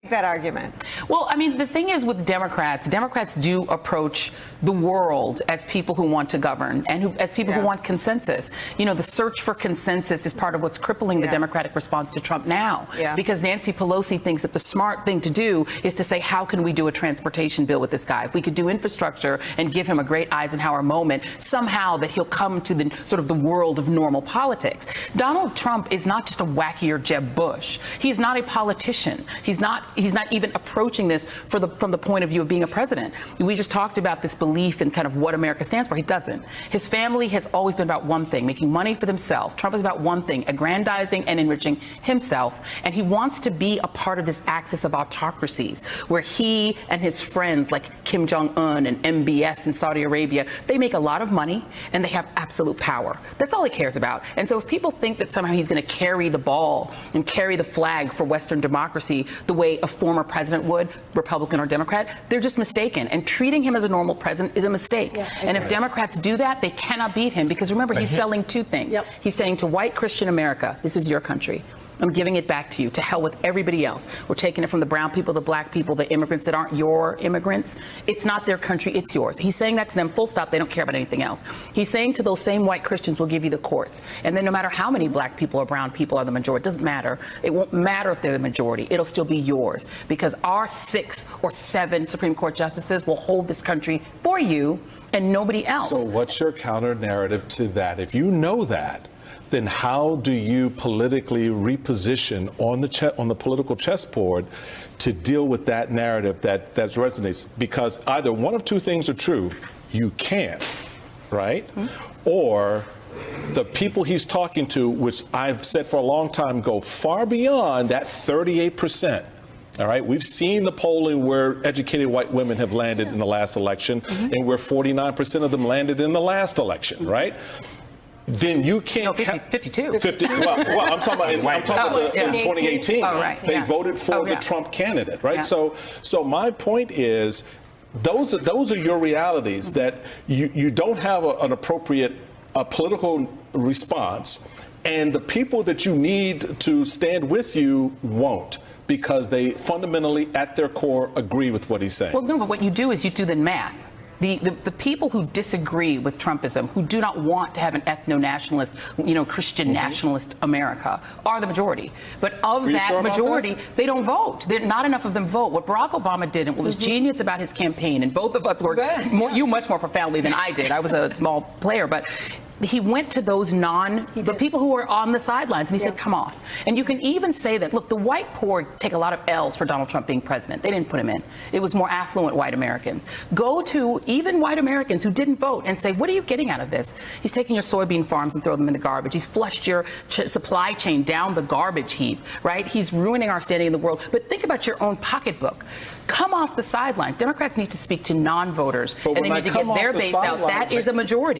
that argument? Well, I mean, the thing is with Democrats do approach the world as people who want to govern and as people who want consensus. You know, the search for consensus is part of what's crippling the Democratic response to Trump now. Because Nancy Pelosi thinks that the smart thing to do is to say, how can we do a transportation bill with this guy? If we could do infrastructure and give him a great Eisenhower moment, somehow that he'll come to the sort of the world of normal politics. Donald Trump is not just a wackier Jeb Bush. He is not a politician. He's not even approaching this from the point of view of being a president. We just talked about this belief in kind of what America stands for. He doesn't. His family has always been about one thing, making money for themselves. Trump is about one thing, aggrandizing and enriching himself. And he wants to be a part of this axis of autocracies where he and his friends like Kim Jong-un and MBS in Saudi Arabia, they make a lot of money and they have absolute power. That's all he cares about. And so if people think that somehow he's going to carry the ball and carry the flag for Western democracy the way a former president would, Republican or Democrat, they're just mistaken. And treating him as a normal president is a mistake. And if Democrats do that, they cannot beat him because remember, he's selling two things. He's saying to white Christian America, this is your country. I'm giving it back to you. To hell with everybody else. We're taking it from the brown people, the black people, the immigrants that aren't your immigrants. It's not their country, it's yours. He's saying that to them, full stop. They don't care about anything else. He's saying to those same white Christians, we'll give you the courts. And then no matter how many black people or brown people are the majority, it doesn't matter. It won't matter if they're the majority. It'll still be yours because our 6 or 7 Supreme Court justices will hold this country for you and nobody else. So what's your counter narrative to that? If you know that, then how do you politically reposition on the political chessboard to deal with that narrative that resonates? Because either one of two things are true. You can't, right? Or the people he's talking to, which I've said for a long time, go far beyond that 38%. All right, we've seen the polling where educated white women have landed in the last election and where 49% of them landed in the last election, right? Then you can't. No, 52. 50. Well, I'm talking about in 2018. They voted for the Trump candidate, right? So my point is, those are your realities that you don't have an appropriate political response, and the people that you need to stand with you won't, because they fundamentally, at their core, agree with what he's saying. Well, no, but what you do is you do the math. The people who disagree with Trumpism, who do not want to have an ethno-nationalist, Christian nationalist America, are the majority. But of that majority, they don't vote. Not enough of them vote. What Barack Obama did and what was genius about his campaign, and both of us were you much more profoundly than I did. I was a small player, but he went to those the people who were on the sidelines, and he said, come off. And you can even say that, look, the white poor take a lot of L's for Donald Trump being president. They didn't put him in. It was more affluent white Americans. Go to even white Americans who didn't vote and say, what are you getting out of this? He's taking your soybean farms and throw them in the garbage. He's flushed your supply chain down the garbage heap, right? He's ruining our standing in the world. But think about your own pocketbook. Come off the sidelines. Democrats need to speak to non-voters, and they need to get their base out. That is a majority.